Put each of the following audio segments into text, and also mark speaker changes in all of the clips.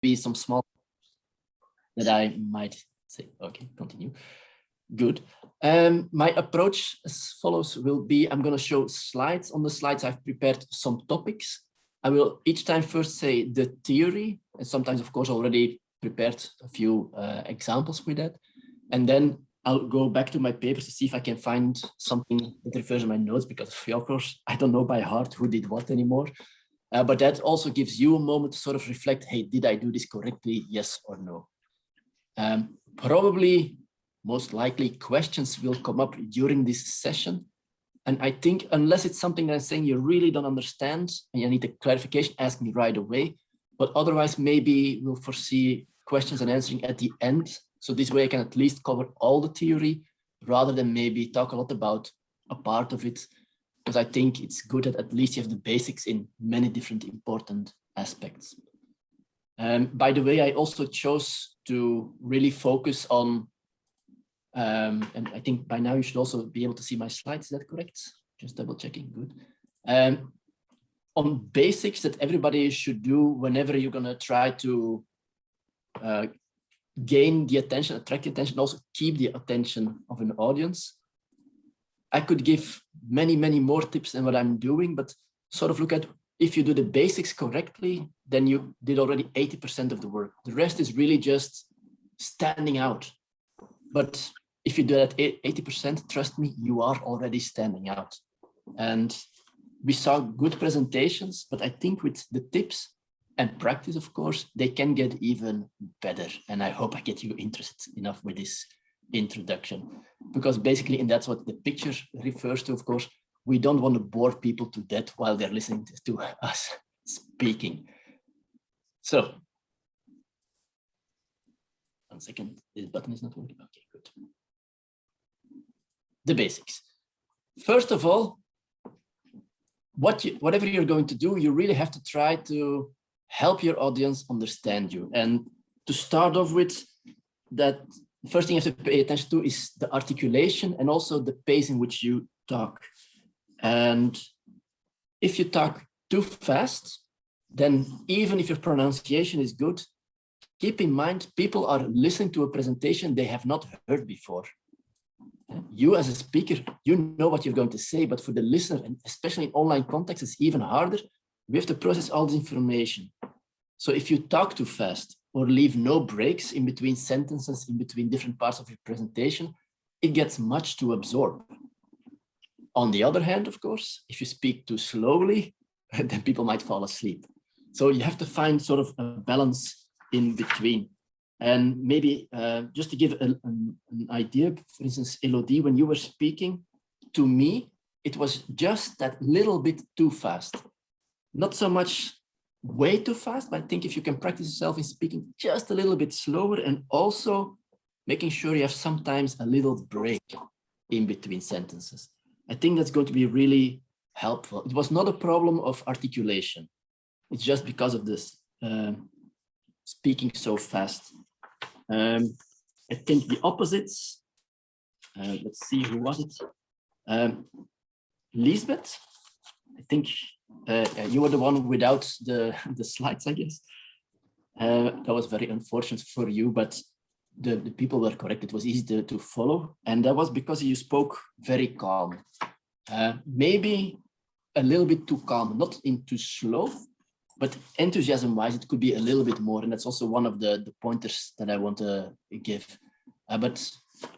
Speaker 1: be some small that I might say. Okay, continue. Good. My approach as follows will be, I'm going to show slides. On the slides, I've prepared some topics. I will each time first say the theory, and sometimes, of course, already prepared a few examples with that. And then I'll go back to my papers to see if I can find something that refers to my notes, because of course, I don't know by heart who did what anymore. But that also gives you a moment to sort of reflect, hey, did I do this correctly? Yes or no? Probably, most likely, questions will come up during this session. And I think unless it's something that I'm saying you really don't understand and you need a clarification, ask me right away. But otherwise, maybe we'll foresee questions and answering at the end. So this way I can at least cover all the theory rather than maybe talk a lot about a part of it. Because I think it's good that at least you have the basics in many different important aspects. By the way, I also chose to really focus on and I think by now you should also be able to see my slides. Is that correct? Just double checking. Good. On basics that everybody should do whenever you're going to try to gain the attention, attract the attention, also keep the attention of an audience. I could give many, many more tips than what I'm doing, but sort of look at if you do the basics correctly, then you did already 80% of the work. The rest is really just standing out. But if you do that 80%, trust me, you are already standing out. And we saw good presentations, but I think with the tips and practice, of course, they can get even better. And I hope I get you interested enough with this introduction, because basically, and that's what the picture refers to, of course, we don't want to bore people to death while they're listening to us speaking. So, 1 second, this button is not working. Okay, good. The basics. First of all, whatever you're going to do, you really have to try to help your audience understand you. And to start off with, that first thing you have to pay attention to is the articulation and also the pace in which you talk. And if you talk too fast, then even if your pronunciation is good, keep in mind, people are listening to a presentation they have not heard before. You as a speaker, you know what you're going to say, but for the listener, and especially in online context, it's even harder. We have to process all this information. So if you talk too fast or leave no breaks in between sentences, in between different parts of your presentation, it gets much to absorb. On the other hand, of course, if you speak too slowly, then people might fall asleep. So you have to find sort of a balance in between. And maybe just to give an idea, for instance, Elodie, when you were speaking, to me, it was just that little bit too fast. Not so much way too fast, but I think if you can practice yourself in speaking just a little bit slower and also making sure you have sometimes a little break in between sentences. I think that's going to be really helpful. It was not a problem of articulation. It's just because of this speaking so fast. I think the opposites, let's see, who was it? Lisbeth, I think you were the one without the slides, I guess. That was very unfortunate for you, but the people were correct. It was easy to follow. And that was because you spoke very calm. Maybe a little bit too calm, not too slow, but enthusiasm-wise, it could be a little bit more. And that's also one of the pointers that I want to give. But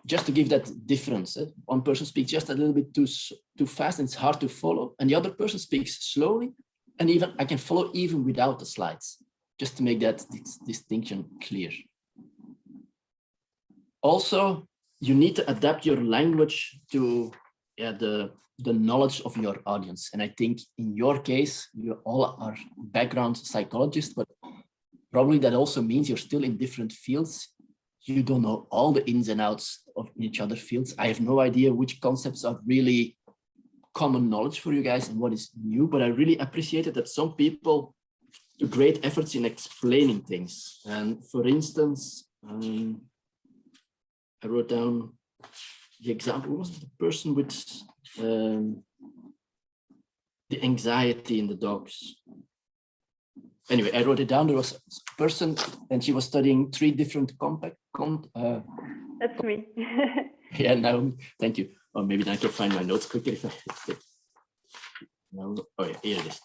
Speaker 1: just to give that difference, one person speaks just a little bit too fast and it's hard to follow. And the other person speaks slowly. And even I can follow even without the slides, just to make that distinction clear. Also, you need to adapt your language to the knowledge of your audience. And I think in your case, you all are background psychologists, but probably that also means you're still in different fields. You don't know all the ins and outs of each other's fields. I have no idea which concepts are really common knowledge for you guys and what is new, but I really appreciated that some people do great efforts in explaining things. And for instance, I wrote down the example, was the person with the anxiety in the dogs. anyway, I wrote it down. There was a person and she was studying 3 different
Speaker 2: That's me.
Speaker 1: Yeah, Naomi, thank you. Or maybe then I can find my notes quicker if I no, oh yeah, here it is.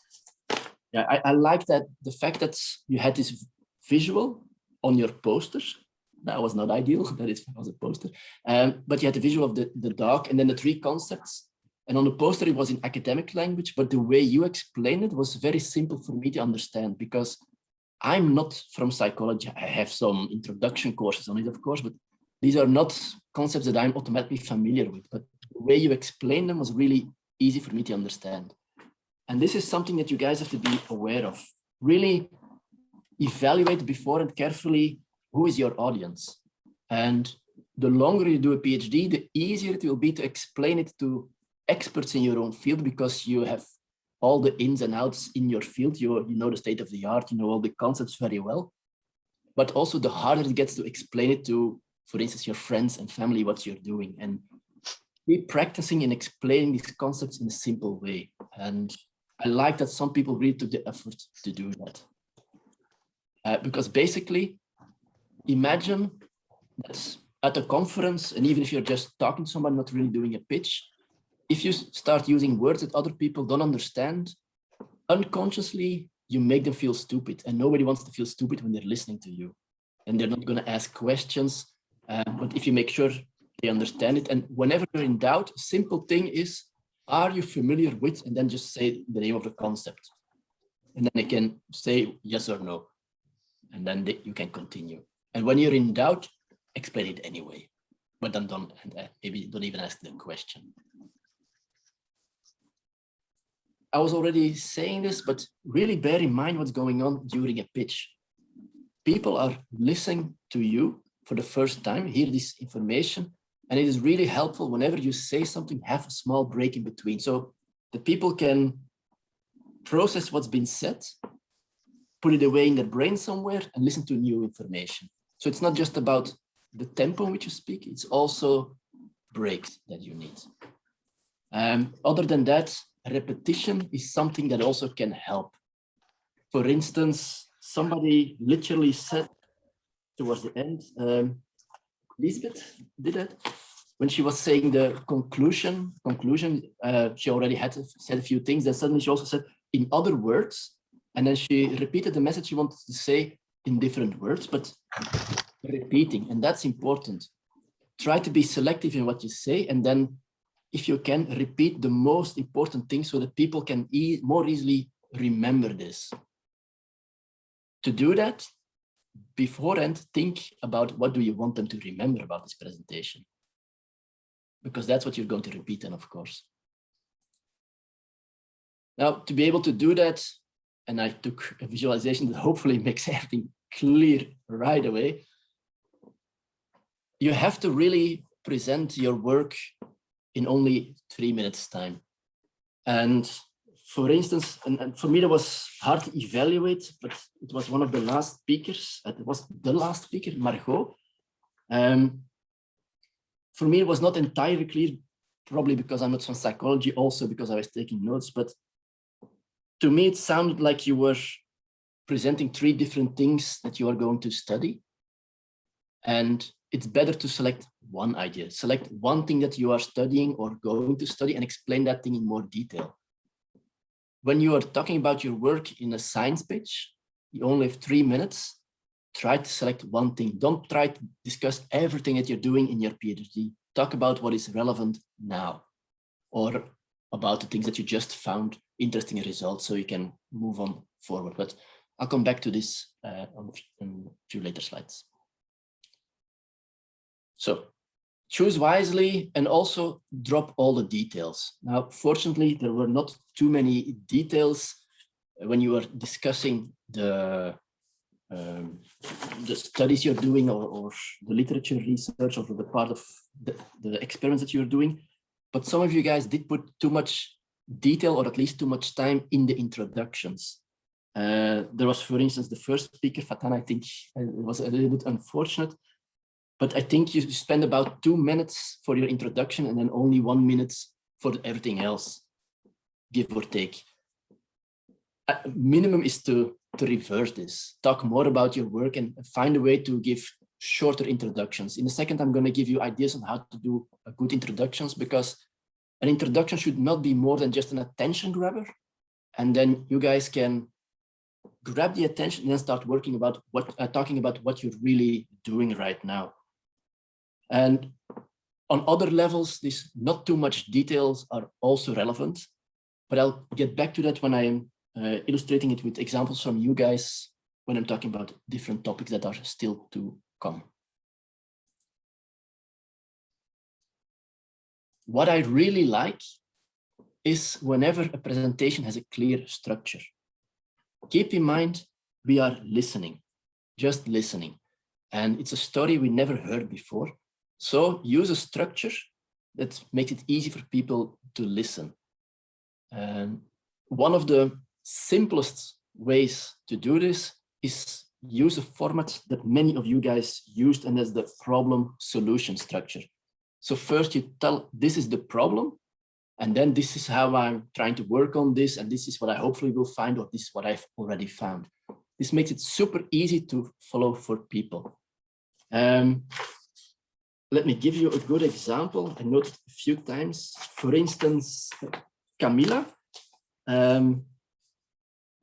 Speaker 1: Yeah, I like that the fact that you had this visual on your posters. That was not ideal, that it was a poster. But you had the visual of the dog and then the 3 concepts. And on the poster, it was in academic language, but the way you explained it was very simple for me to understand because I'm not from psychology. I have some introduction courses on it, of course, but these are not concepts that I'm automatically familiar with. But the way you explained them was really easy for me to understand. And this is something that you guys have to be aware of. Really evaluate before and carefully who is your audience. And the longer you do a PhD, the easier it will be to explain it to experts in your own field because you have all the ins and outs in your field. You know the state of the art, you know all the concepts very well. But also the harder it gets to explain it to, for instance, your friends and family, what you're doing. And be practicing and explaining these concepts in a simple way. And I like that some people really took the effort to do that. Because basically, imagine that at a conference, and even if you're just talking to someone, not really doing a pitch, if you start using words that other people don't understand, unconsciously, you make them feel stupid. And nobody wants to feel stupid when they're listening to you. And they're not going to ask questions. But if you make sure they understand it, and whenever you're in doubt, a simple thing is, are you familiar with, and then just say the name of the concept. And then they can say yes or no. And then you can continue. And when you're in doubt, explain it anyway. But then maybe don't even ask the question. I was already saying this, but really bear in mind what's going on during a pitch. People are listening to you for the first time, hear this information, and it is really helpful whenever you say something, have a small break in between. So the people can process what's been said, put it away in their brain somewhere, and listen to new information. So it's not just about the tempo in which you speak, it's also breaks that you need. Other than that, repetition is something that also can help. For instance, somebody literally said towards the end, Lisbeth did that, when she was saying the conclusion, she already had said a few things, then suddenly she also said in other words, and then she repeated the message she wanted to say in different words, but repeating, and that's important. Try to be selective in what you say, and then if you can, repeat the most important things so that people can more easily remember this. To do that, beforehand, think about what do you want them to remember about this presentation. Because that's what you're going to repeat then, of course. Now, to be able to do that, and I took a visualization that hopefully makes everything clear right away, you have to really present your work in only 3 minutes time. And for instance, and for me, that was hard to evaluate, but it was one of the last speakers. It was the last speaker, Margot. For me, it was not entirely clear, probably because I'm not from psychology, also because I was taking notes, but to me, it sounded like you were presenting 3 different things that you are going to study. And it's better to select one idea, select one thing that you are studying or going to study and explain that thing in more detail. When you are talking about your work in a science pitch, you only have 3 minutes. Try to select one thing. Don't try to discuss everything that you're doing in your PhD. Talk about what is relevant now, or about the things that you just found interesting results so you can move on forward. But I'll come back to this on a few later slides. So choose wisely and also drop all the details. Now, fortunately, there were not too many details when you were discussing the studies you're doing or the literature research or the part of the experiments that you're doing. But some of you guys did put too much detail or at least too much time in the introductions. There was, for instance, the first speaker, Fatan, I think it was a little bit unfortunate. But I think you spend about 2 minutes for your introduction and then only 1 minute for everything else, give or take. Minimum is to to reverse this. Talk more about your work and find a way to give shorter introductions. In a second, I'm going to give you ideas on how to do good introductions, because an introduction should not be more than just an attention grabber. And then you guys can grab the attention and then start working about talking about what you're really doing right now. And on other levels, these not too much details are also relevant, but I'll get back to that when I'm illustrating it with examples from you guys when I'm talking about different topics that are still to come. What I really like is whenever a presentation has a clear structure. Keep in mind, we are listening, just listening. And it's a story we never heard before. So use a structure that makes it easy for people to listen. And one of the simplest ways to do this is use a format that many of you guys used, and that's the problem solution structure. So first you tell, this is the problem, and then this is how I'm trying to work on this, and this is what I hopefully will find, or this is what I've already found. This makes it super easy to follow for people. Let me give you a good example. I noted a few times, for instance, Camilla,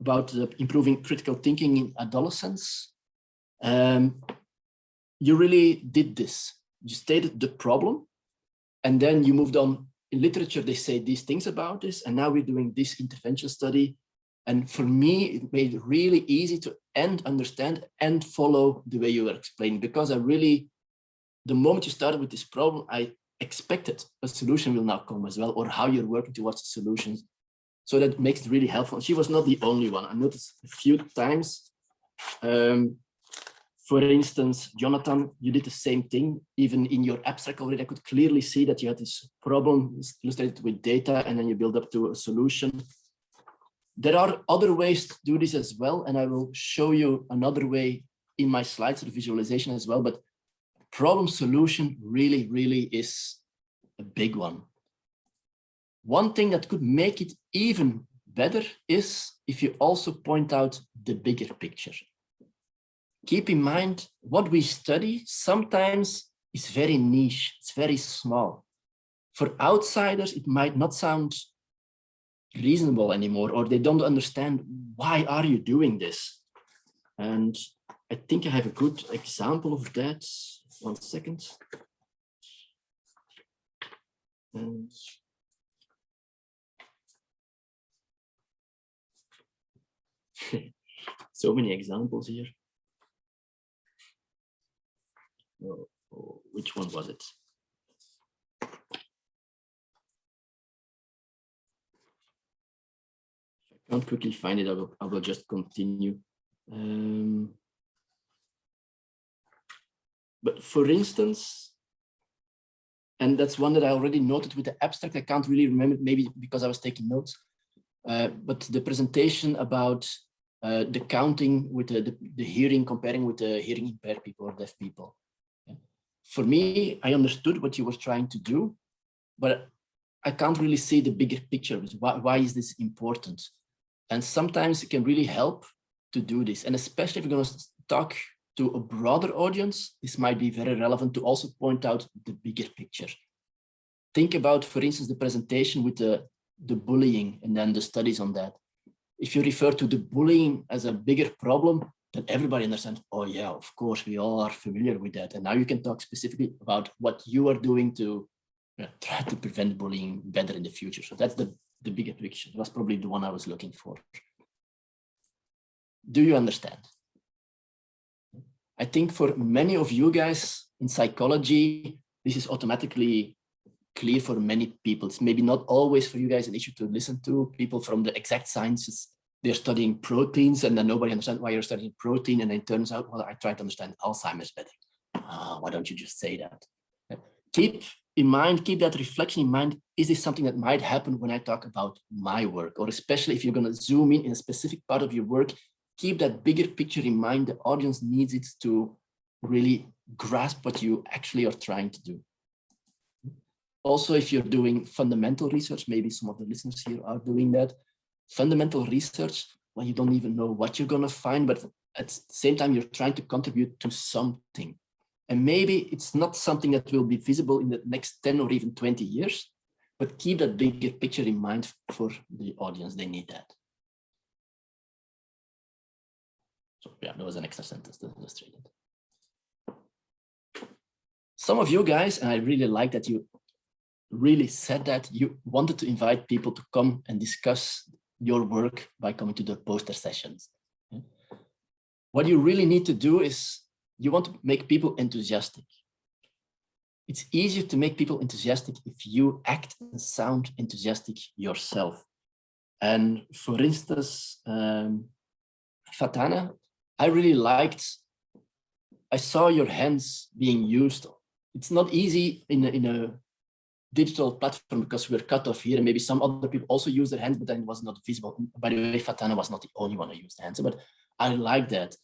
Speaker 1: about improving critical thinking in adolescence. You really did this. You stated the problem, and then you moved on. In literature, they say these things about this, and now we're doing this intervention study. And for me, it made it really easy to understand and follow the way you were explaining, because I really, the moment you started with this problem, I expected a solution will now come as well, or how you're working towards the solutions. So that makes it really helpful. She was not the only one. I noticed a few times. For instance, Jonathan, you did the same thing. Even in your abstract already, I could clearly see that you had this problem illustrated with data, and then you build up to a solution. There are other ways to do this as well, and I will show you another way in my slides, the visualization as well, but problem solution really, really is a big one. One thing that could make it even better is if you also point out the bigger picture. Keep in mind, what we study sometimes is very niche, it's very small. For outsiders, it might not sound reasonable anymore, or they don't understand, why are you doing this? And I think I have a good example of that. 1 second. And so many examples here. Oh, which one was it? If I can't quickly find it, I will just continue. But for instance, and that's one that I already noted with the abstract, I can't really remember, maybe because I was taking notes, but the presentation about the counting with the hearing, comparing with the hearing impaired people or deaf people. For me, I understood what you were trying to do, but I can't really see the bigger picture. Why is this important? And sometimes it can really help to do this. And especially if you're going to talk to a broader audience, this might be very relevant to also point out the bigger picture. Think about, for instance, the presentation with the bullying and then the studies on that. If you refer to the bullying as a bigger problem, then everybody understands, oh yeah, of course, we all are familiar with that. And now you can talk specifically about what you are doing to try to prevent bullying better in the future. So that's the bigger picture. That's probably the one I was looking for. Do you understand? I think for many of you guys in psychology, this is automatically clear for many people. It's maybe not always for you guys an issue to listen to. People from the exact sciences, they're studying proteins, and then nobody understands why you're studying protein. And then it turns out, well, I try to understand Alzheimer's better. Why don't you just say that? Keep in mind, keep that reflection in mind. Is this something that might happen when I talk about my work? Or especially if you're going to zoom in a specific part of your work, keep that bigger picture in mind. The audience needs it to really grasp what you actually are trying to do. Also, if you're doing fundamental research, maybe some of the listeners here are doing that. Fundamental research, well, you don't even know what you're going to find, but at the same time, you're trying to contribute to something. And maybe it's not something that will be visible in the next 10 or even 20 years, but keep that bigger picture in mind for the audience. They need that. So yeah, that was an extra sentence to illustrate it. Some of you guys, and I really like that you really said that you wanted to invite people to come and discuss your work by coming to the poster sessions. What you really need to do is you want to make people enthusiastic. It's easier to make people enthusiastic if you act and sound enthusiastic yourself. And for instance, Fatana, I really liked, I saw your hands being used. It's not easy in a digital platform because we're cut off here, and maybe some other people also use their hands, but then it was not visible. By the way, Fatana was not the only one who used hands, but I like that.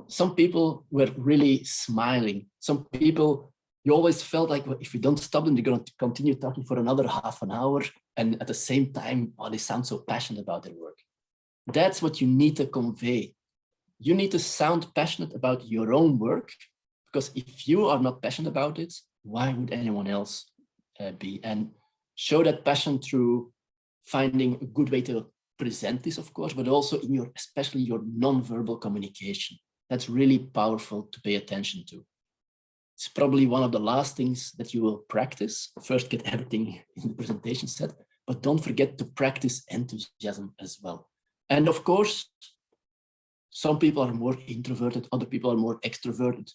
Speaker 1: Some people were really smiling. Some people, you always felt like, well, if we don't stop them, they're going to continue talking for another half an hour. And at the same time, oh, they sound so passionate about their work. That's what you need to convey. You need to sound passionate about your own work, because if you are not passionate about it, why would anyone else be? And show that passion through finding a good way to present this, of course, but also in your, especially your non-verbal communication. That's really powerful to pay attention to. It's probably one of the last things that you will practice. First, get everything in the presentation set, but don't forget to practice enthusiasm as well. And of course, some people are more introverted, other people are more extroverted.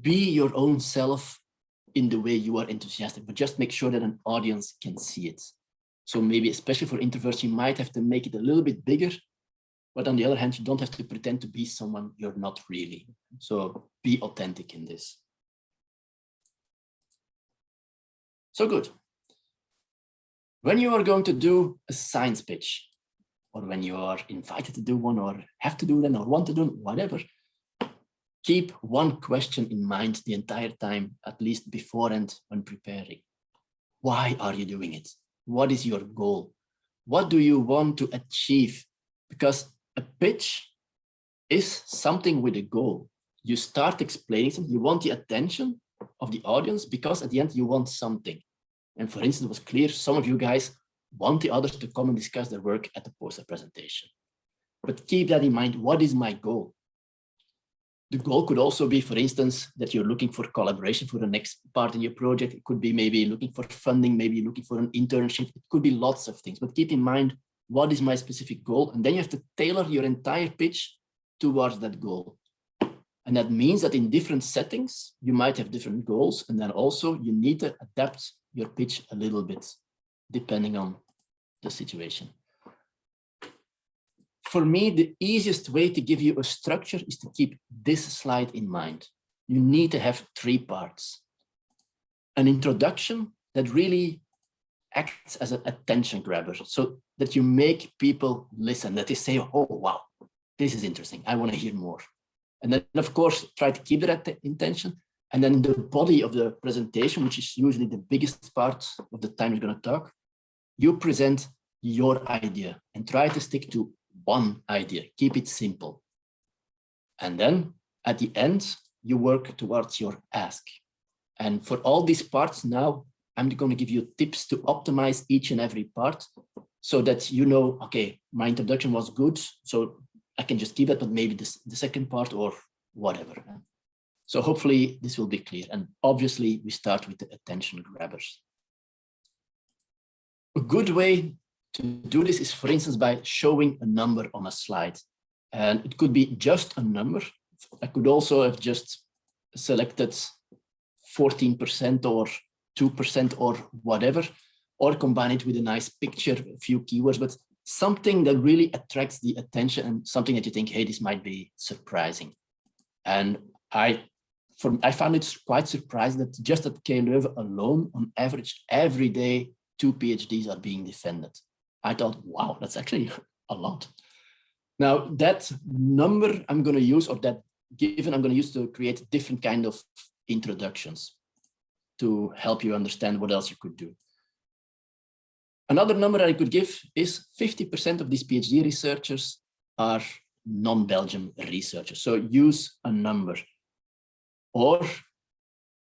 Speaker 1: Be your own self in the way you are enthusiastic, but just make sure that an audience can see it. So maybe, especially for introverts, you might have to make it a little bit bigger, but on the other hand, you don't have to pretend to be someone you're not really. So be authentic in this. So good. When you are going to do a science pitch, or when you are invited to do one, or have to do one, or want to do whatever, keep one question in mind the entire time, at least beforehand when preparing. Why are you doing it? What is your goal? What do you want to achieve? Because a pitch is something with a goal. You start explaining something, you want the attention of the audience, because at the end you want something. And for instance, it was clear some of you guys want the others to come and discuss their work at the poster presentation. But keep that in mind. What is my goal? The goal could also be, for instance, that you're looking for collaboration for the next part in your project. It could be maybe looking for funding, maybe looking for an internship. It could be lots of things, but keep in mind, what is my specific goal? And then you have to tailor your entire pitch towards that goal. And that means that in different settings, you might have different goals. And then also you need to adapt your pitch a little bit, depending on the situation. For me, the easiest way to give you a structure is to keep this slide in mind. You need to have 3 parts. An introduction that really acts as an attention grabber, so that you make people listen, that they say, oh, wow, this is interesting. I want to hear more. And then, of course, try to keep that intention. And then the body of the presentation, which is usually the biggest part of the time you're going to talk, you present your idea and try to stick to one idea. Keep it simple. And then at the end, you work towards your ask. And for all these parts now, I'm going to give you tips to optimize each and every part so that you know, okay, my introduction was good, so I can just keep it, but maybe the second part or whatever. So hopefully this will be clear. And obviously we start with the attention grabbers. A good way to do this is, for instance, by showing a number on a slide. And it could be just a number. I could also have just selected 14% or 2% or whatever, or combine it with a nice picture, a few keywords, but something that really attracts the attention and something that you think, hey, this might be surprising. And I found it quite surprising that just at KULeuven alone, on average, every day, 2 PhDs are being defended. I thought, wow, that's actually a lot. Now, that number I'm going to use, or that given I'm going to use to create different kind of introductions to help you understand what else you could do. Another number I could give is 50% of these PhD researchers are non-Belgian researchers. So use a number. Or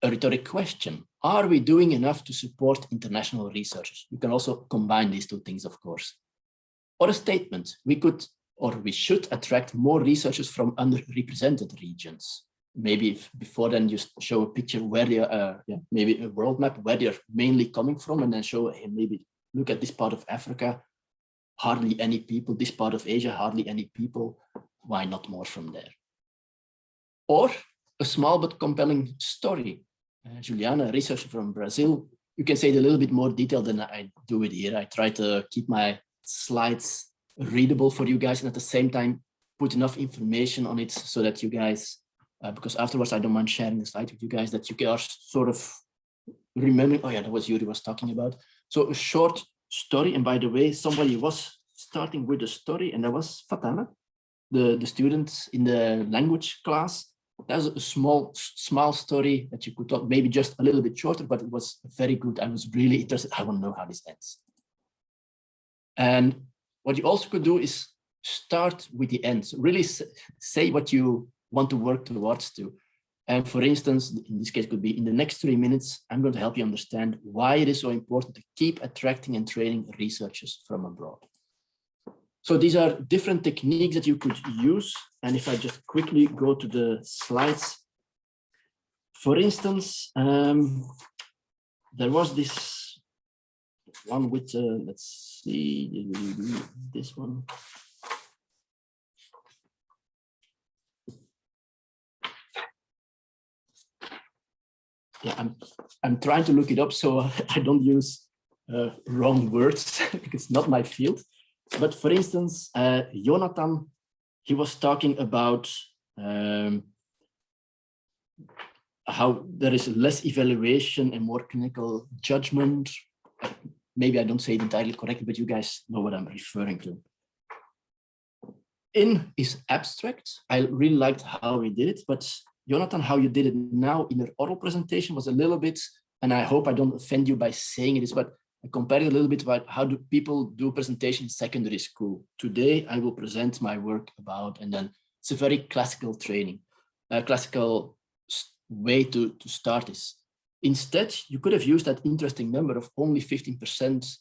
Speaker 1: a rhetoric question. Are we doing enough to support international researchers? You can also combine these two things, of course. Or a statement. We could, or we should attract more researchers from underrepresented regions. Maybe if before then you show a picture where they are, maybe a world map where they're mainly coming from, and then show, hey, maybe look at this part of Africa, hardly any people, this part of Asia, hardly any people. Why not more from there? Or a small but compelling story. Juliana, a researcher from Brazil, you can say it a little bit more detailed than I do it here. I try to keep my slides readable for you guys and at the same time put enough information on it so that you guys, because afterwards I don't mind sharing the slide with you guys, that you are sort of remembering, oh yeah, that was Joeri was talking about. So a short story, and by the way, somebody was starting with a story, and that was Fatana, the student in the language class. That was a small story that you could talk, maybe just a little bit shorter, but it was very good. I was really interested. I want to know how this ends. And what you also could do is start with the end. So really say what you want to work towards to. And for instance, in this case, it could be in the next 3 minutes, I'm going to help you understand why it is so important to keep attracting and training researchers from abroad. So these are different techniques that you could use. And if I just quickly go to the slides, for instance, there was this one with, let's see, this one. Yeah, I'm trying to look it up so I don't use wrong words because it's not my field. But for instance, Jonathan, he was talking about how there is less evaluation and more clinical judgment. Maybe I don't say it entirely correctly, but you guys know what I'm referring to. In his abstract, I really liked how he did it, but Jonathan, how you did it now in your oral presentation was a little bit, and I hope I don't offend you by saying it, but I compared it a little bit about how do people do presentation in secondary school. Today, I will present my work about, and then it's a very classical training, classical way to start this. Instead, you could have used that interesting number of only 15%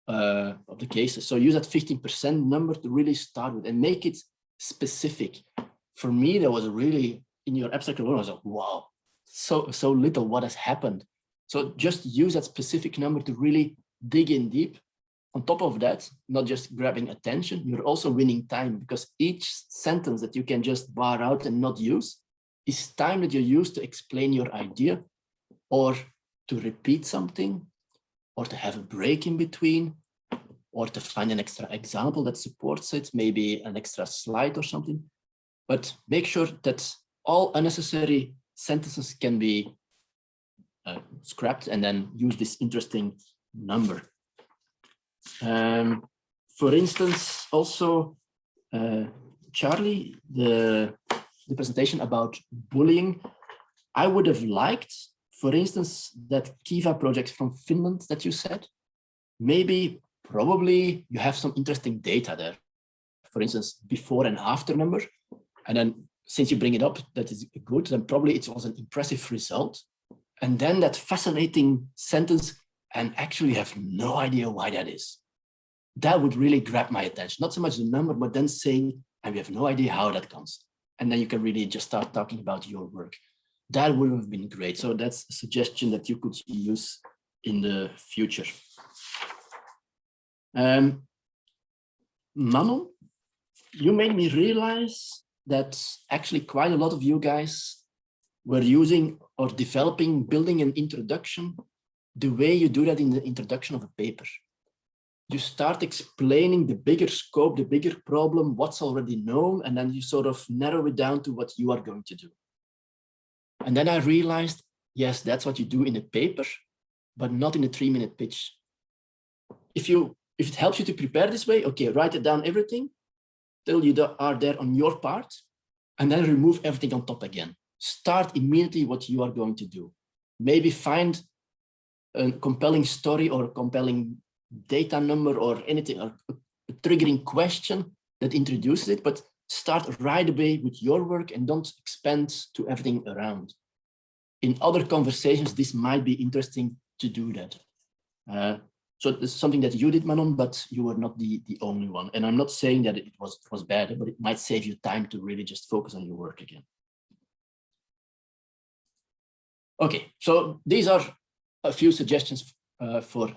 Speaker 1: of the cases. So use that 15% number to really start with and make it specific. For me, that was really, in your abstract alone, I was like, wow, so little, what has happened? So just use that specific number to really dig in deep. On top of that, not just grabbing attention, you're also winning time because each sentence that you can just bar out and not use is time that you use to explain your idea or to repeat something or to have a break in between or to find an extra example that supports it, maybe an extra slide or something. But make sure that all unnecessary sentences can be scrapped and then use this interesting number. For instance, also Charlie, the presentation about bullying, I would have liked, for instance, that Kiva project from Finland that you said. Maybe, probably you have some interesting data there. For instance, before and after number. And then since you bring it up, that is good, then probably it was an impressive result. And then that fascinating sentence, and actually have no idea why that is. That would really grab my attention. Not so much the number, but then saying, and we have no idea how that comes. And then you can really just start talking about your work. That would have been great. So that's a suggestion that you could use in the future. Manon, you made me realize that actually quite a lot of you guys were using or developing, building an introduction, the way you do that in the introduction of a paper. You start explaining the bigger scope, the bigger problem, what's already known, and then you sort of narrow it down to what you are going to do. And then I realized, yes, that's what you do in a paper, but not in a 3-minute pitch. If it helps you to prepare this way, okay, write it down everything till you are there on your part, and then remove everything on top again. Start immediately what you are going to do. Maybe find a compelling story or a compelling data number or anything, or a triggering question that introduces it, but start right away with your work and don't expand to everything around. In other conversations, this might be interesting to do that. So it's something that you did, Manon, but you were not the only one. And I'm not saying that it was bad, but it might save you time to really just focus on your work again. Okay, so these are a few suggestions for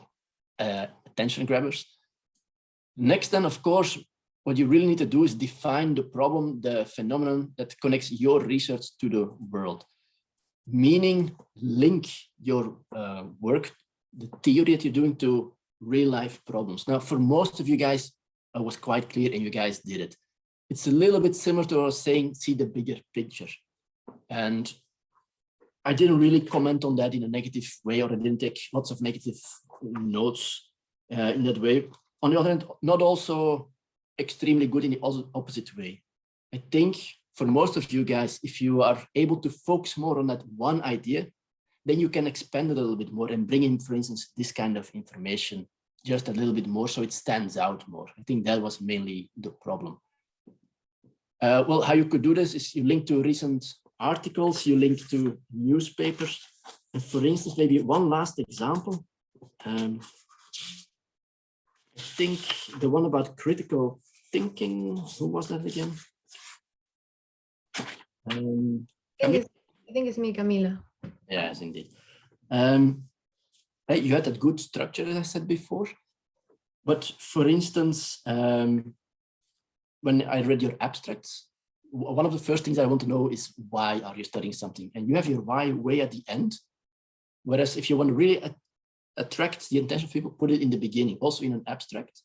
Speaker 1: attention grabbers. Next, then, of course, what you really need to do is define the problem, the phenomenon that connects your research to the world. Meaning, link your work, the theory that you're doing, to real life problems. Now, for most of you guys, it was quite clear and you guys did it. It's a little bit similar to what I was saying, see the bigger picture. And I didn't really comment on that in a negative way, or I didn't take lots of negative notes in that way. On the other hand, not also extremely good in the opposite way. I think for most of you guys, if you are able to focus more on that one idea, then you can expand it a little bit more and bring in, for instance, this kind of information just a little bit more so it stands out more. I think that was mainly the problem. Well, how you could do this is you link to recent articles, you link to newspapers. And for instance, maybe one last example. I think the one about critical thinking, who was that again?
Speaker 2: I think it's me, Camila.
Speaker 1: Yes, indeed. You had that good structure, as I said before. But for instance, when I read your abstracts, one of the first things I want to know is why are you studying something? And you have your why way at the end. Whereas if you want to really attract the attention of people, put it in the beginning, also in an abstract.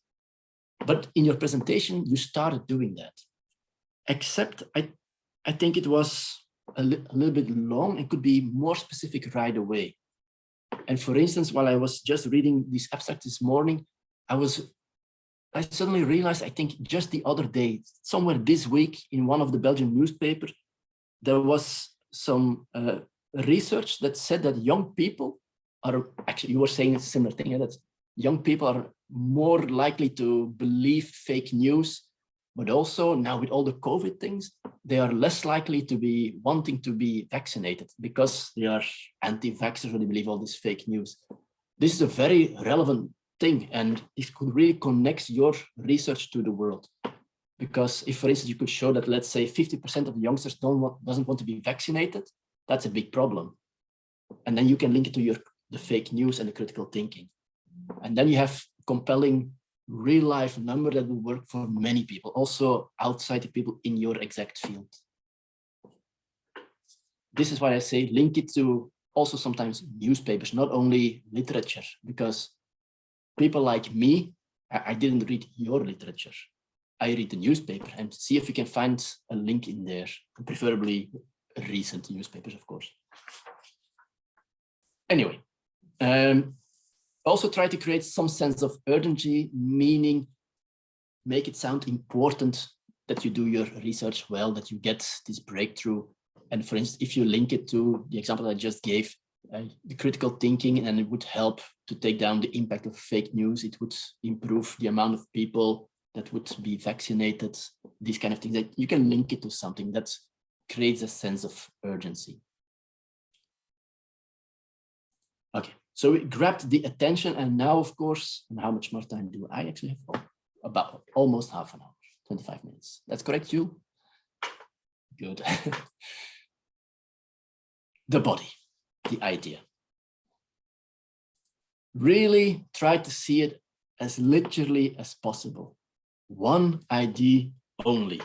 Speaker 1: But in your presentation, you started doing that. Except I think it was a little bit long and could be more specific right away. And for instance, while I was just reading this abstract this morning, I suddenly realized, I think just the other day, somewhere this week in one of the Belgian newspapers, there was some research that said that young people are, actually you were saying a similar thing, that young people are more likely to believe fake news, but also now with all the COVID things, they are less likely to be wanting to be vaccinated because they are anti-vaxxers or they believe all this fake news. This is a very relevant thing, and it could really connect your research to the world. Because if, for instance, you could show that, let's say 50% of the youngsters doesn't want to be vaccinated, that's a big problem. And then you can link it to the fake news and the critical thinking. And then you have compelling real life number that will work for many people, also outside the people in your exact field. This is why I say link it to also sometimes newspapers, not only literature, because people like me, I didn't read your literature. I read the newspaper and see if you can find a link in there, preferably recent newspapers, of course. Anyway, also try to create some sense of urgency, meaning make it sound important that you do your research well, that you get this breakthrough. And for instance, if you link it to the example I just gave, the critical thinking, and it would help to take down the impact of fake news, it would improve the amount of people that would be vaccinated, these kind of things, that you can link it to something that creates a sense of urgency. Okay, so we grabbed the attention, and now, of course, and how much more time do I actually have? Oh, about almost half an hour, 25 minutes. That's correct, you? Good. The body, the idea. Really try to see it as literally as possible. One idea only.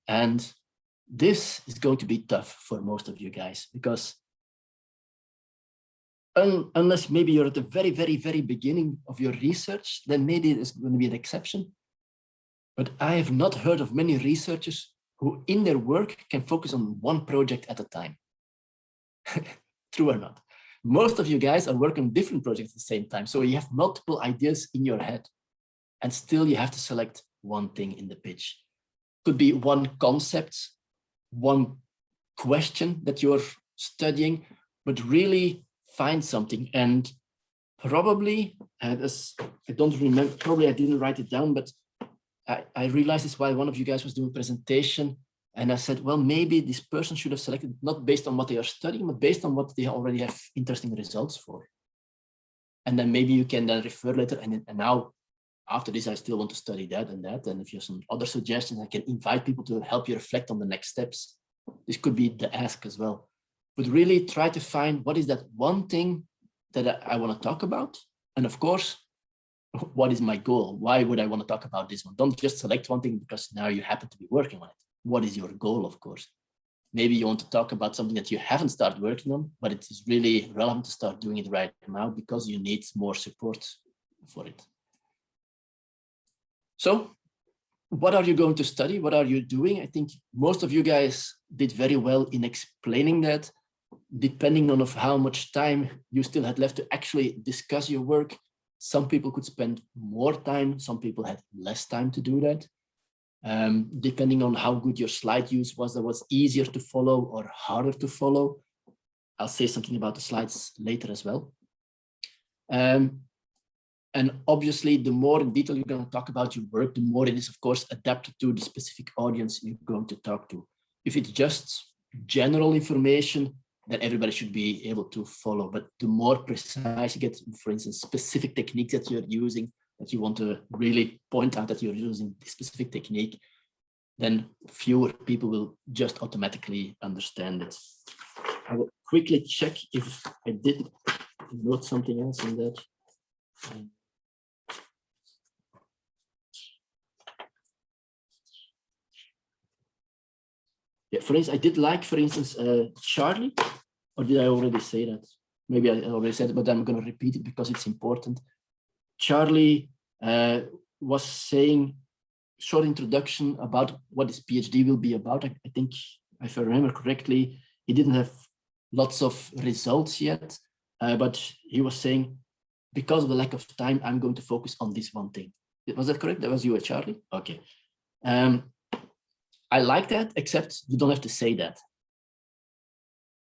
Speaker 1: And this is going to be tough for most of you guys, because unless maybe you're at the very, very, very beginning of your research, then maybe it's going to be an exception. But I have not heard of many researchers who in their work can focus on one project at a time. True or not? Most of you guys are working on different projects at the same time. So you have multiple ideas in your head, and still you have to select one thing in the pitch. Could be one concept, one question that you're studying, but really find something. And probably, I don't remember, probably I didn't write it down, but I realized this while one of you guys was doing a presentation, and I said, well, maybe this person should have selected not based on what they are studying, but based on what they already have interesting results for. And then maybe you can then refer later, and now after this, I still want to study that and that. And if you have some other suggestions, I can invite people to help you reflect on the next steps. This could be the ask as well. But really try to find what is that one thing that I want to talk about. And of course, what is my goal? Why would I want to talk about this one? Don't just select one thing because now you happen to be working on it. What is your goal, of course? Maybe you want to talk about something that you haven't started working on, but it is really relevant to start doing it right now because you need more support for it. So what are you going to study? What are you doing? I think most of you guys did very well in explaining that. Depending on how much time you still had left to actually discuss your work, some people could spend more time, some people had less time to do that. Depending on how good your slide use was, that was easier to follow or harder to follow. I'll say something about the slides later as well. And obviously, the more in detail you're going to talk about your work, the more it is, of course, adapted to the specific audience you're going to talk to. If it's just general information, then everybody should be able to follow. But the more precise you get, for instance, specific techniques that you're using, that you want to really point out that you're using this specific technique, then fewer people will just automatically understand it. I will quickly check if I did note something else in that. Yeah, for instance, I did like, for instance, Charlie, or did I already say that? Maybe I already said it, but I'm going to repeat it because it's important. Charlie was saying short introduction about what his PhD will be about. I think, if I remember correctly, he didn't have lots of results yet, but he was saying, because of the lack of time, I'm going to focus on this one thing. Was that correct? That was you, Charlie? Okay. I like that, except you don't have to say that.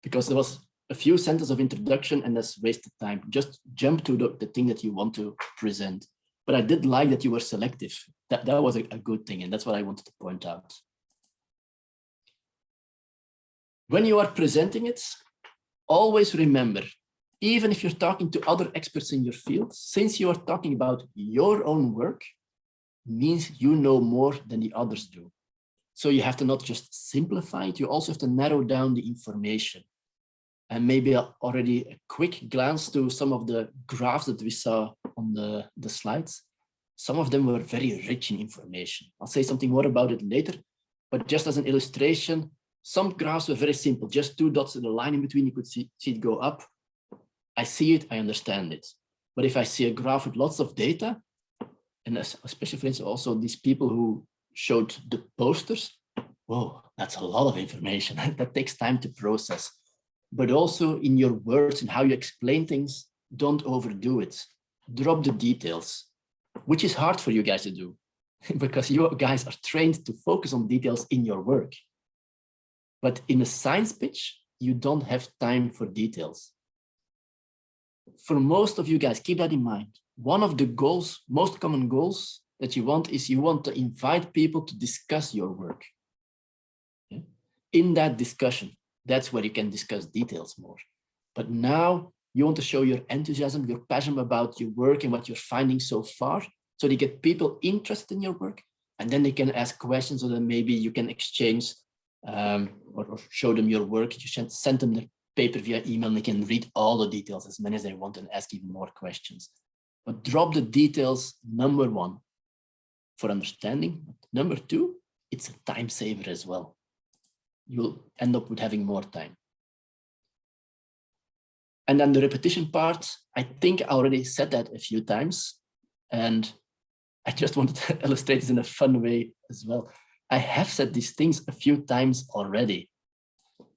Speaker 1: Because there was a few sentences of introduction and that's wasted time. Just jump to the thing that you want to present. But I did like that you were selective. That was a good thing, and that's what I wanted to point out. When you are presenting it, always remember, even if you're talking to other experts in your field, since you are talking about your own work, means you know more than the others do. So you have to not just simplify it, you also have to narrow down the information. And maybe already a quick glance to some of the graphs that we saw on the slides. Some of them were very rich in information. I'll say something more about it later, but just as an illustration, some graphs were very simple, just 2 dots in a line in between, you could see it go up. I see it, I understand it. But if I see a graph with lots of data, and especially for instance, also these people who showed the posters, whoa, that's a lot of information. That takes time to process. But also in your words and how you explain things, don't overdo it. Drop the details, which is hard for you guys to do because you guys are trained to focus on details in your work. But in a science pitch, you don't have time for details. For most of you guys, keep that in mind. One of the goals, most common goals that you want is you want to invite people to discuss your work. Okay? In that discussion, that's where you can discuss details more. But now you want to show your enthusiasm, your passion about your work and what you're finding so far, so you get people interested in your work, and then they can ask questions, or then maybe you can exchange or show them your work. You send them the paper via email, and they can read all the details, as many as they want, and ask even more questions. But drop the details, number one, for understanding. Number two, it's a time saver as well. You'll end up with having more time. And then the repetition part, I think I already said that a few times, and I just wanted to illustrate this in a fun way as well. I have said these things a few times already.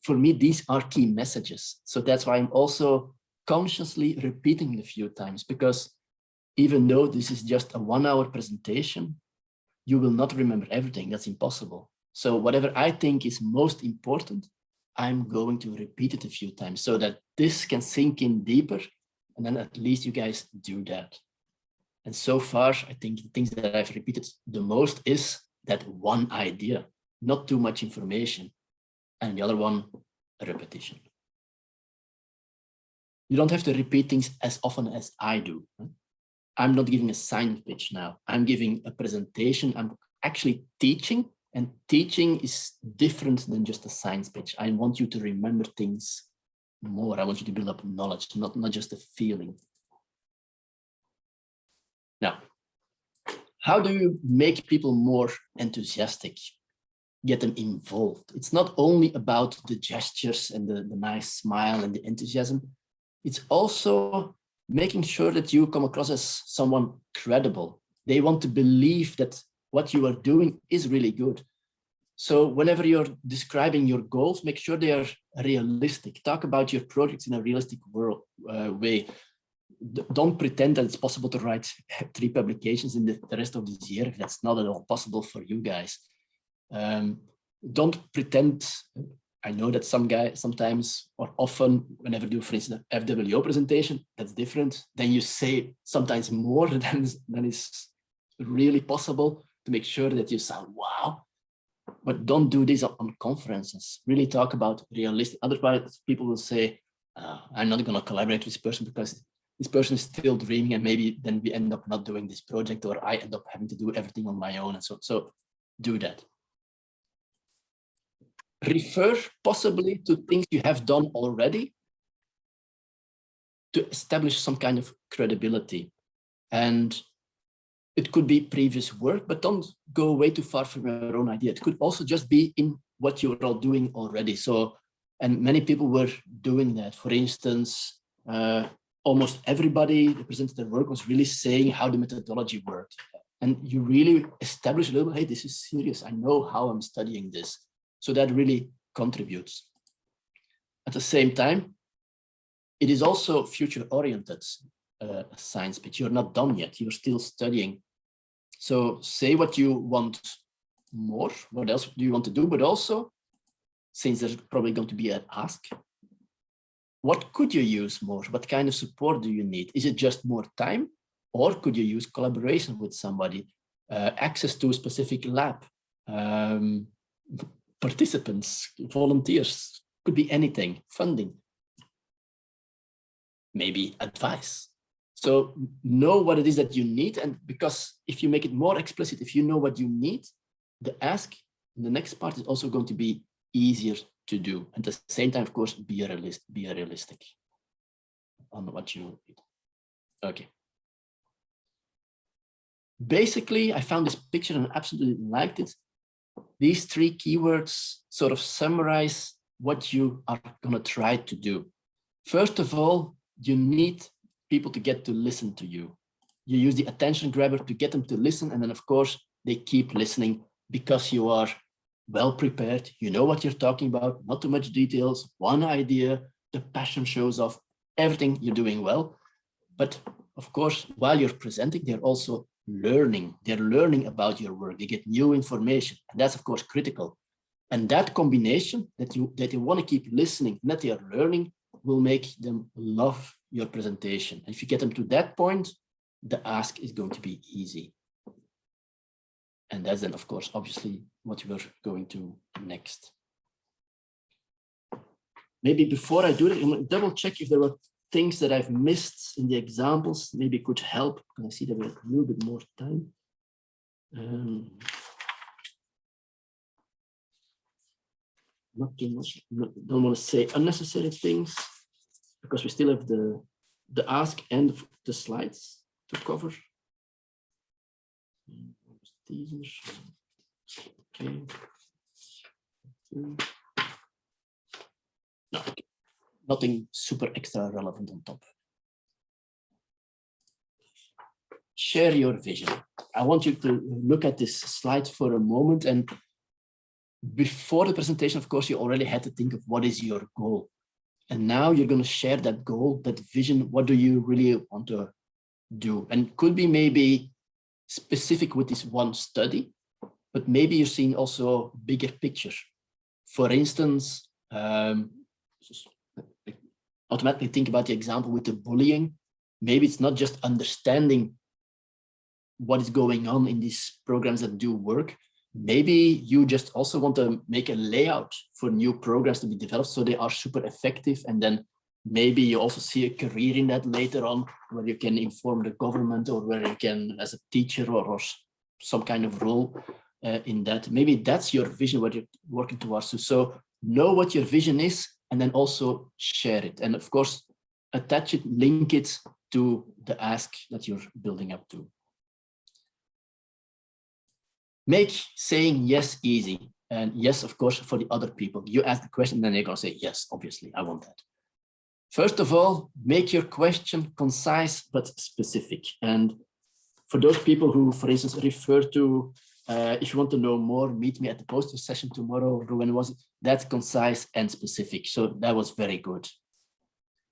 Speaker 1: For me, these are key messages. So that's why I'm also consciously repeating it a few times, because even though this is just a 1-hour presentation, you will not remember everything. That's impossible. So whatever I think is most important, I'm going to repeat it a few times so that this can sink in deeper, and then at least you guys do that. And so far, I think the things that I've repeated the most is that one idea, not too much information. And the other one, a repetition. You don't have to repeat things as often as I do. I'm not giving a science pitch now. I'm giving a presentation. I'm actually teaching, and teaching is different than just a science pitch. I want you to remember things more. I want you to build up knowledge, not just a feeling. Now, how do you make people more enthusiastic? Get them involved. It's not only about the gestures and the nice smile and the enthusiasm. It's also making sure that you come across as someone credible. They want to believe that what you are doing is really good. So whenever you're describing your goals, make sure they are realistic. Talk about your projects in a realistic way. Don't pretend that it's possible to write 3 publications in the rest of this year. That's not at all possible for you guys. Don't pretend. I know that some guys sometimes or often, whenever you do, for instance, an FWO presentation, that's different. Then you say sometimes more than is really possible to make sure that you sound wow. But don't do this on conferences. Really talk about realistic. Otherwise, people will say, I'm not going to collaborate with this person because this person is still dreaming, and maybe then we end up not doing this project, or I end up having to do everything on my own. And so do that. Refer possibly to things you have done already to establish some kind of credibility. And it could be previous work, but don't go way too far from your own idea. It could also just be in what you're all doing already. So, and many people were doing that. For instance, almost everybody that presented their work was really saying how the methodology worked. And you really establish a little, hey, this is serious. I know how I'm studying this. So that really contributes. At the same time, it is also future-oriented science pitch. You're not done yet. You're still studying. So say what you want more. What else do you want to do? But also, since there's probably going to be an ask, what could you use more? What kind of support do you need? Is it just more time? Or could you use collaboration with somebody? Access to a specific lab? Participants, volunteers, could be anything, funding, maybe advice. So know what it is that you need, and because if you make it more explicit, if you know what you need, the ask in the next part is also going to be easier to do. At the same time, of course, be realistic on what you need. Okay. Basically, I found this picture and absolutely liked it. These 3 keywords sort of summarize what you are going to try to do. First of all, you need people to get to listen to you. You use the attention grabber to get them to listen. And then, of course, they keep listening because you are well prepared. You know what you're talking about, not too much details, one idea, the passion shows off, everything you're doing well. But of course, while you're presenting, they're also learning. They're learning about your work. They get new information. And that's, of course, critical. And that combination that you want to keep listening and that they are learning will make them love your presentation. And if you get them to that point, the ask is going to be easy. And that's then, of course, obviously what we're going to next. Maybe before I do that, I'm going to double check if there were things that I've missed in the examples. Maybe could help. I see that we have a little bit more time. Not too much. Don't want to say unnecessary things because we still have the ask and the slides to cover. Okay. No, nothing super extra relevant on top. Share your vision. I want you to look at this slide for a moment, and before the presentation, of course, you already had to think of what is your goal. And now you're going to share that goal, that vision. What do you really want to do? And it could be maybe specific with this one study, but maybe you're seeing also bigger picture. For instance, automatically think about the example with the bullying. Maybe it's not just understanding what is going on in these programs that do work. Maybe you just also want to make a layout for new programs to be developed so they are super effective. And then maybe you also see a career in that later on, where you can inform the government, or where you can, as a teacher or some kind of role in that. Maybe that's your vision, what you're working towards. So know what your vision is, and then also share it. And of course, attach it, link it to the ask that you're building up to. Make saying yes easy. And yes, of course, for the other people. You ask the question, then they're going to say, yes, obviously, I want that. First of all, make your question concise but specific. And for those people who, for instance, refer to, if you want to know more, meet me at the poster session tomorrow, or when was it? That's concise and specific. So that was very good.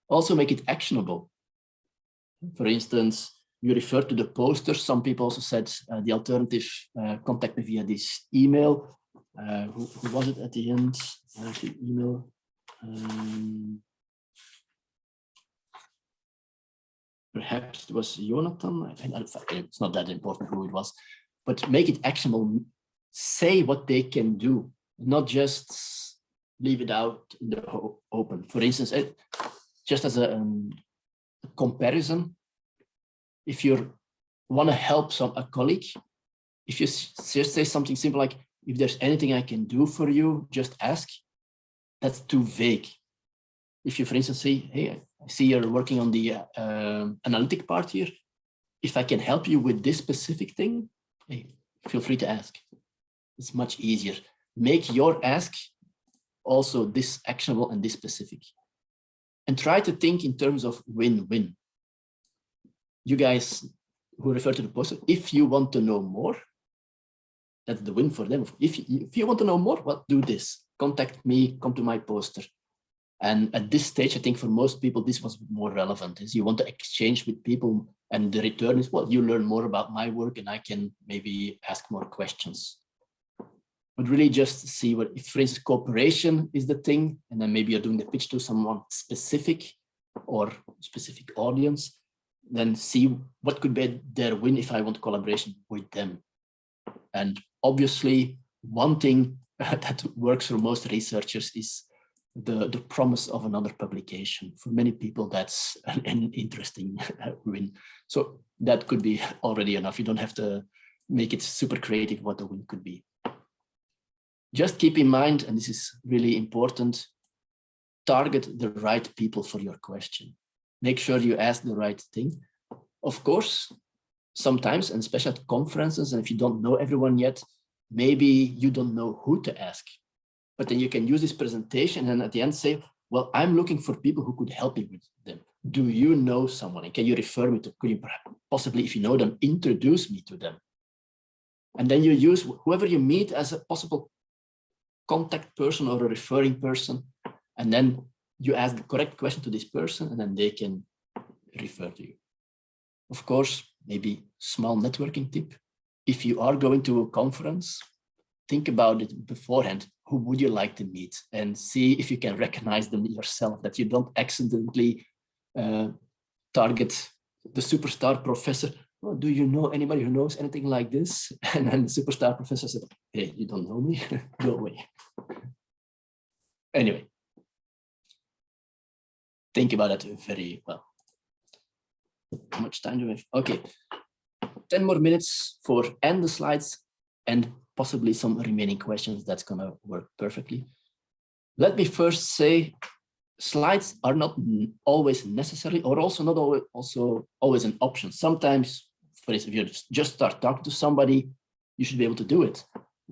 Speaker 1: Also make it actionable. For instance, you refer to the poster. Some people also said the alternative, contact me via this email. Who was it at the end? The email. Perhaps it was Jonathan. It's not that important who it was, but make it actionable. Say what they can do, not just leave it out in the open. For instance, just as a comparison, if you want to help a colleague, if you just say something simple like, if there's anything I can do for you, just ask, that's too vague. If you, for instance, say, hey, I see you're working on the analytic part here. If I can help you with this specific thing, hey, feel free to ask. It's much easier. Make your ask also this actionable and this specific. And try to think in terms of win-win. You guys who refer to the poster, if you want to know more, that's the win for them. If you want to know more, well, do this. Contact me, come to my poster. And at this stage, I think for most people, this was more relevant, is you want to exchange with people, and the return is, well, you learn more about my work and I can maybe ask more questions. But really just see what, if for instance, cooperation is the thing, and then maybe you're doing the pitch to someone specific or specific audience, then see what could be their win if I want collaboration with them. And obviously, one thing that works for most researchers is the promise of another publication. For many people, that's an interesting win. So that could be already enough. You don't have to make it super creative what the win could be. Just keep in mind, and this is really important, target the right people for your question. Make sure you ask the right thing. Of course, sometimes, and especially at conferences, and if you don't know everyone yet, maybe you don't know who to ask. But then you can use this presentation and at the end say, well, I'm looking for people who could help me with them. Do you know someone? And can you refer me to, could you possibly, if you know them, introduce me to them? And then you use whoever you meet as a possible contact person or a referring person. And then you ask the correct question to this person, and then they can refer to you. Of course, maybe small networking tip. If you are going to a conference, think about it beforehand. Who would you like to meet? And see if you can recognize them yourself, that you don't accidentally target the superstar professor. Well, do you know anybody who knows anything like this? And then the superstar professor said, hey, you don't know me? Go away. Anyway, think about that very well. How much time do we have? Okay, 10 more minutes for end the slides and possibly some remaining questions. That's gonna work perfectly. Let me first say, slides are not always necessary, or also not always an option. Sometimes, for instance, if you just start talking to somebody, you should be able to do it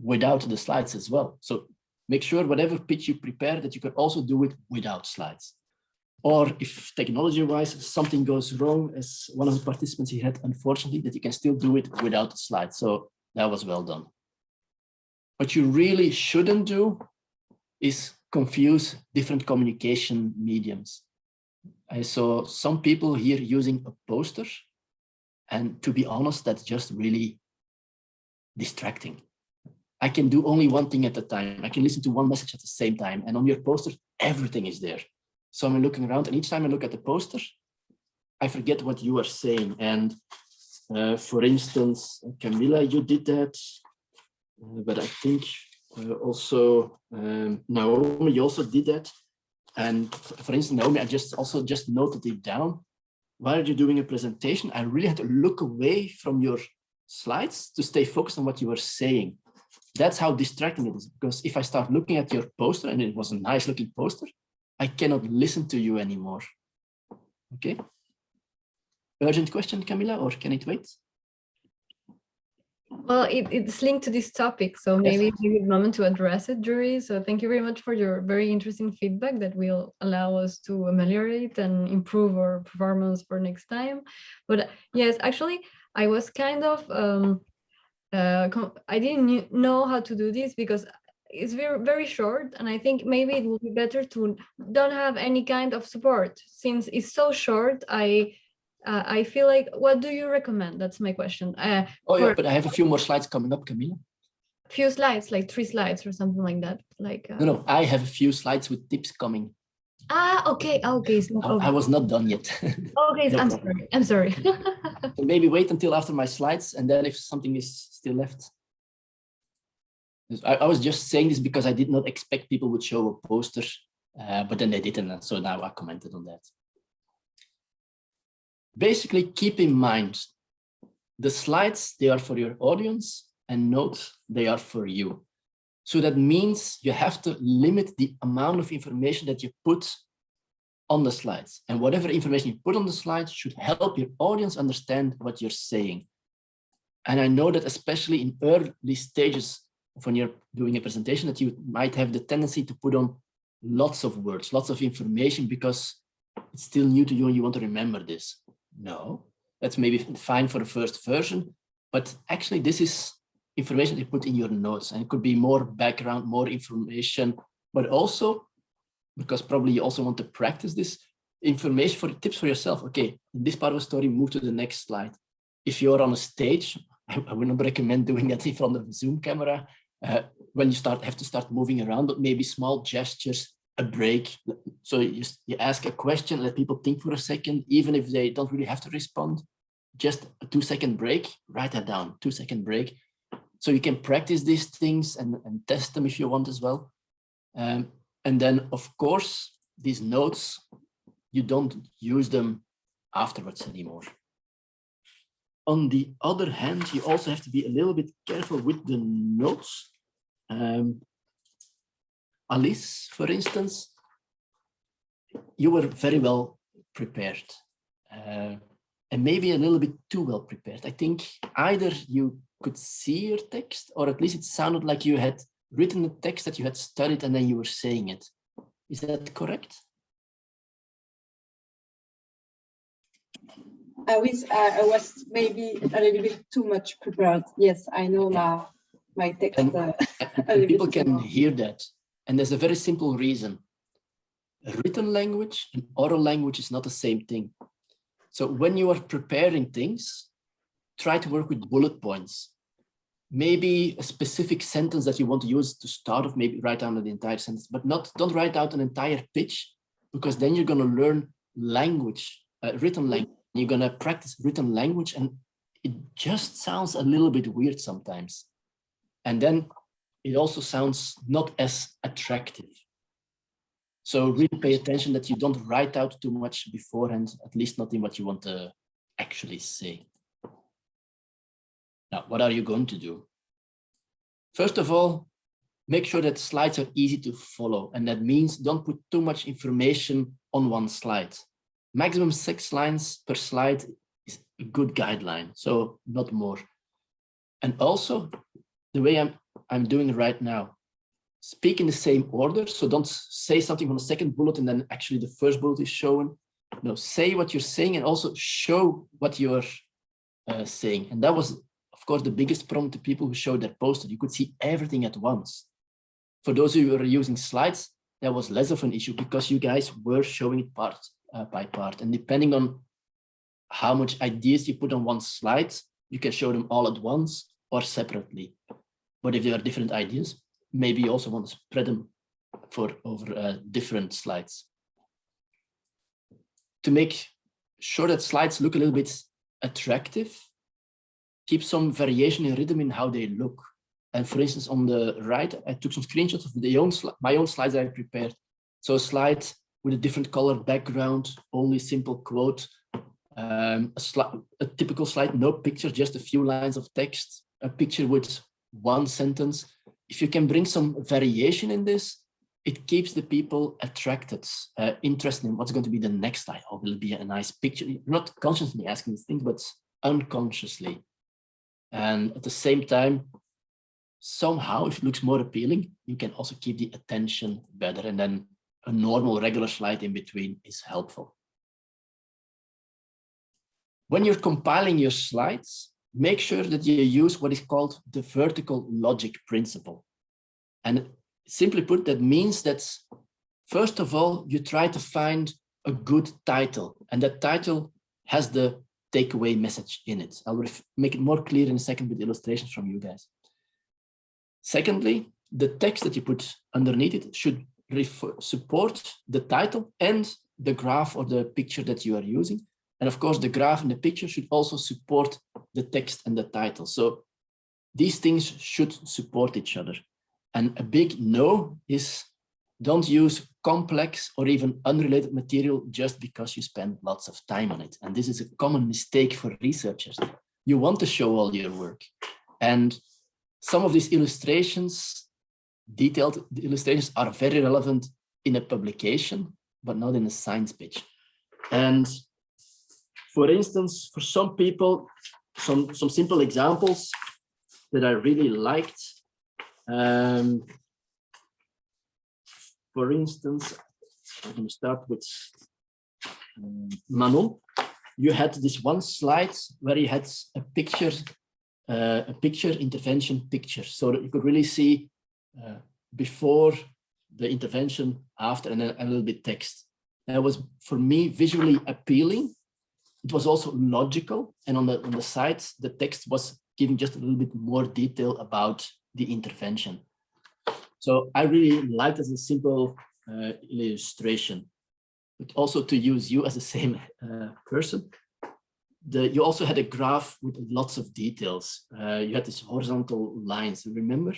Speaker 1: without the slides as well. So make sure whatever pitch you prepare, that you can also do it without slides. Or if technology-wise something goes wrong, as one of the participants he had, unfortunately, that you can still do it without the slides. So that was well done. What you really shouldn't do is confuse different communication mediums. I saw some people here using a poster, and to be honest, that's just really distracting. I can do only one thing at a time. I can listen to one message at the same time, and on your poster, everything is there. So I'm looking around, and each time I look at the poster, I forget what you are saying. And For instance, Camilla, you did that, but I think also Naomi, you also did that. And for instance, Naomi, I just noted it down. While you're doing a presentation, I really had to look away from your slides to stay focused on what you were saying. That's how distracting it is, because if I start looking at your poster, and it was a nice looking poster, I cannot listen to you anymore. Okay. Urgent question, Camilla, or can it wait?
Speaker 2: Well, it's linked to this topic, so maybe it's a good moment to address it, Joeri. So thank you very much for your very interesting feedback that will allow us to ameliorate and improve our performance for next time. But yes, actually, I was kind of, I didn't know how to do this because it's very short, and I think maybe it would be better to don't have any kind of support. Since it's so short, I feel like, what do you recommend? That's my question.
Speaker 1: Yeah, but I have a few more slides coming up, Camilla.
Speaker 2: Few slides, like 3 slides or something like that. Like
Speaker 1: no, I have a few slides with tips coming.
Speaker 2: Okay.
Speaker 1: I was not done yet.
Speaker 2: Okay, no, I'm sorry.
Speaker 1: So maybe wait until after my slides, and then if something is still left. I was just saying this because I did not expect people would show a poster, but then they didn't, so now I commented on that. Basically, keep in mind, the slides, they are for your audience, and notes, they are for you. So that means you have to limit the amount of information that you put on the slides. And whatever information you put on the slides should help your audience understand what you're saying. And I know that especially in early stages, when you're doing a presentation, that you might have the tendency to put on lots of words, lots of information, because it's still new to you and you want to remember this. No, that's maybe fine for the first version, but actually this is information you put in your notes, and it could be more background, more information, but also, because probably you also want to practice this, information for tips for yourself. Okay, in this part of the story, move to the next slide. If you're on a stage, I would not recommend doing that in front of a Zoom camera. When you have to start moving around, but maybe small gestures, a break. So you ask a question, let people think for a second, even if they don't really have to respond. Just a 2-second break, write that down, 2-second break. So you can practice these things and test them if you want as well. And then, of course, these notes, you don't use them afterwards anymore. On the other hand, you also have to be a little bit careful with the notes. Alice, for instance, you were very well prepared, and maybe a little bit too well prepared. I think either you could see your text, or at least it sounded like you had written the text that you had studied and then you were saying it. Is that correct?
Speaker 3: I was maybe a little bit too much prepared. Yes, I know now my text.
Speaker 1: And people can hear that. And there's a very simple reason. Written language and oral language is not the same thing. So when you are preparing things, try to work with bullet points. Maybe a specific sentence that you want to use to start off, maybe write down the entire sentence, but don't write out an entire pitch, because then you're going to learn language, written language. You're going to practice written language, and it just sounds a little bit weird sometimes. And then it also sounds not as attractive. So really pay attention that you don't write out too much beforehand, at least not in what you want to actually say. Now, what are you going to do? First of all, make sure that slides are easy to follow. And that means don't put too much information on one slide. Maximum 6 lines per slide is a good guideline, so not more. And also, the way I'm doing it right now, speak in the same order. So don't say something on the second bullet and then actually the first bullet is shown. No, say what you're saying and also show what you're saying. And that was, of course, the biggest problem to people who showed their poster. You could see everything at once. For those of you who are using slides, that was less of an issue because you guys were showing it part by part. And depending on how much ideas you put on one slide, you can show them all at once or separately. But if there are different ideas, maybe you also want to spread them over different slides. To make sure that slides look a little bit attractive, keep some variation in rhythm in how they look. And for instance, on the right, I took some screenshots of my own slides that I prepared. So a slide with a different color background, only simple quote, a typical slide, no picture, just a few lines of text, a picture with one sentence. If you can bring some variation in this, it keeps the people attracted, interested in what's going to be the next slide. Or will it be a nice picture? You're not consciously asking these things, but unconsciously. And at the same time, somehow, if it looks more appealing, you can also keep the attention better. And then a normal, regular slide in between is helpful. When you're compiling your slides, make sure that you use what is called the vertical logic principle. And simply put, that means that, first of all, you try to find a good title, and that title has the takeaway message in it. I'll make it more clear in a second with illustrations from you guys. Secondly, the text that you put underneath it should support the title and the graph or the picture that you are using. And of course, the graph and the picture should also support the text and the title. So these things should support each other. And a big no is don't use complex or even unrelated material just because you spend lots of time on it. And this is a common mistake for researchers. You want to show all your work. And some of these illustrations, detailed illustrations, are very relevant in a publication, but not in a science pitch. And for instance, for some people, some simple examples that I really liked. For instance, I'm going to start with Manon. You had this one slide where you had a picture intervention picture, so that you could really see before the intervention, after, and then a little bit text. That was, for me, visually appealing. It was also logical, and on the sides, the text was giving just a little bit more detail about the intervention. So I really liked it as a simple illustration, but also to use you as the same person. You also had a graph with lots of details. You had these horizontal lines, remember?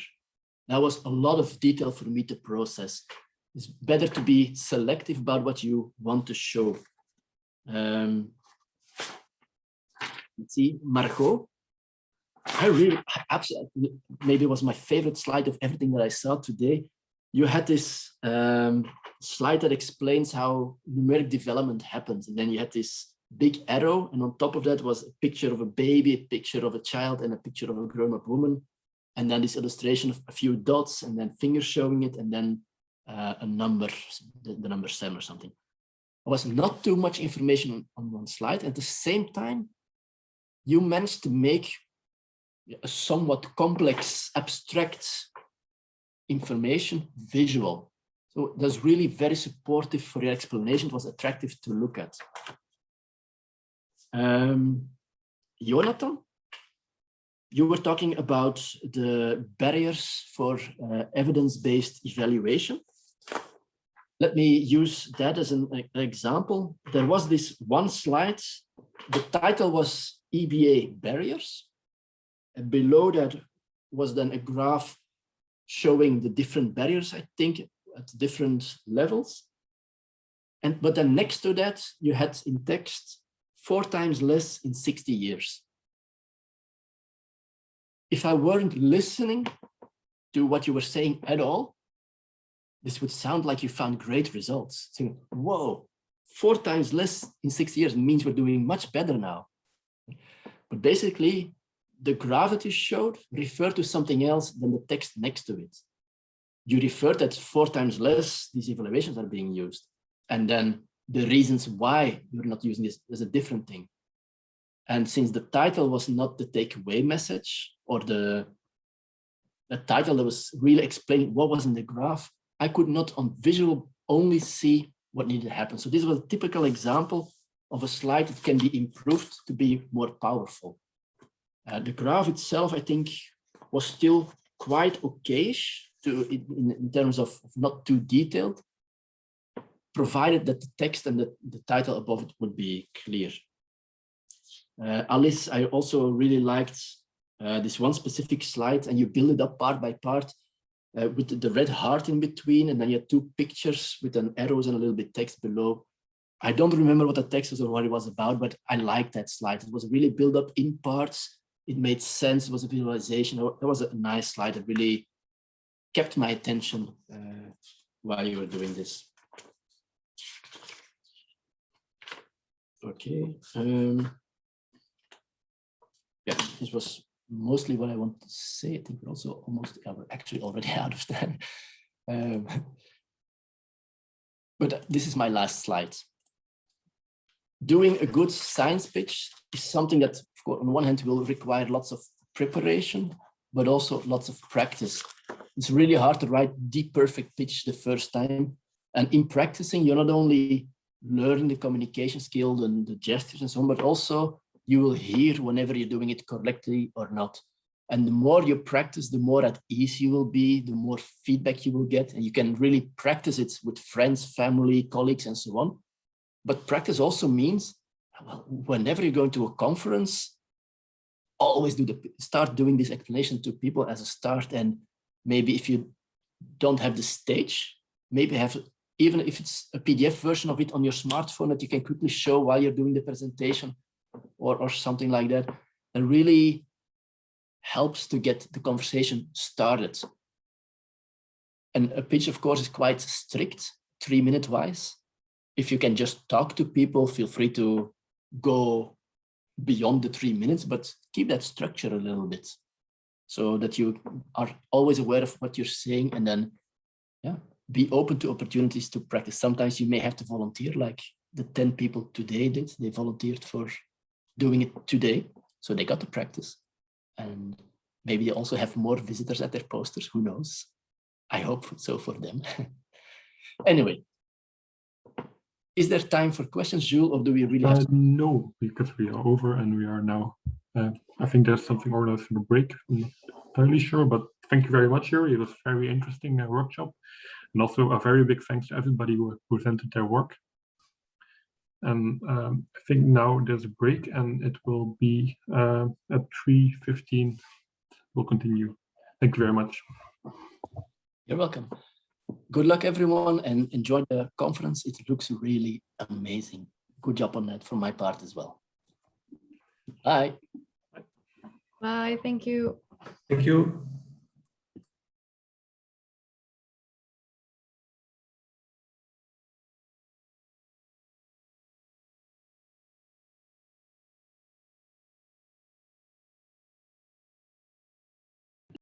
Speaker 1: That was a lot of detail for me to process. It's better to be selective about what you want to show. Let's see, Margot. Absolutely, maybe it was my favorite slide of everything that I saw today. You had this slide that explains how numeric development happens. And then you had this big arrow, and on top of that was a picture of a baby, a picture of a child, and a picture of a grown-up woman. And then this illustration of a few dots, and then fingers showing it, and then a number, the number 7 or something. It was not too much information on one slide. At the same time, you managed to make a somewhat complex, abstract information visual. So that's really very supportive for your explanation. It was attractive to look at. Jonathan, you were talking about the barriers for evidence-based evaluation. Let me use that as an example. There was this one slide. The title was EBA barriers. And below that was then a graph showing the different barriers, I think, at different levels. But then next to that, you had in text 4 times less in 60 years. If I weren't listening to what you were saying at all, this would sound like you found great results. Saying, whoa, 4 times less in 60 years means we're doing much better now. But basically, the graph that you showed referred to something else than the text next to it. You referred that 4 times less, these evaluations are being used. And then the reasons why you're not using this is a different thing. And since the title was not the takeaway message, or the title that was really explaining what was in the graph, I could not on visual only see what needed to happen. So this was a typical example of a slide that can be improved to be more powerful. The graph itself, I think, was still quite okayish in terms of not too detailed, provided that the text and the title above it would be clear. Alice, I also really liked this one specific slide, and you build it up part by part with the red heart in between, and then you had two pictures with an arrows and a little bit text below. I don't remember what the text was or what it was about, but I liked that slide. It was really built up in parts. It made sense. It was a visualization. That was a nice slide. It really kept my attention while you were doing this. Okay. Yeah, this was mostly what I want to say. I think we're also almost, we're actually already out of time. But this is my last slide. Doing a good science pitch is something that, of course, on one hand, will require lots of preparation, but also lots of practice. It's really hard to write the perfect pitch the first time. And in practicing, you're not only learning the communication skill and the gestures and so on, but also you will hear whenever you're doing it correctly or not. And the more you practice, the more at ease you will be, the more feedback you will get. And you can really practice it with friends, family, colleagues, and so on. But practice also means, well, whenever you're going to a conference, always start doing this explanation to people as a start. And maybe if you don't have the stage, maybe have, even if it's a PDF version of it on your smartphone that you can quickly show while you're doing the presentation or something like that. That really helps to get the conversation started. And a pitch, of course, is quite strict, 3-minute wise. If you can just talk to people, feel free to go beyond the 3 minutes, but keep that structure a little bit so that you are always aware of what you're saying, and then be open to opportunities to practice. Sometimes you may have to volunteer, like the 10 people today did. They volunteered for doing it today, so they got to practice. And maybe they also have more visitors at their posters, who knows? I hope so for them. Anyway. Is there time for questions, Jules, or do we really have to?
Speaker 4: No, because we are over and we are now, I think there's something organized for the break. I'm not entirely sure, but thank you very much, Joeri. It was a very interesting workshop. And also a very big thanks to everybody who presented their work. And I think now there's a break and it will be at 3:15. We'll continue. Thank you very much.
Speaker 1: You're welcome. Good luck, everyone, and enjoy the conference. It looks really amazing. Good job on that from my part as well. Bye.
Speaker 2: Bye. Thank you.
Speaker 5: Thank you.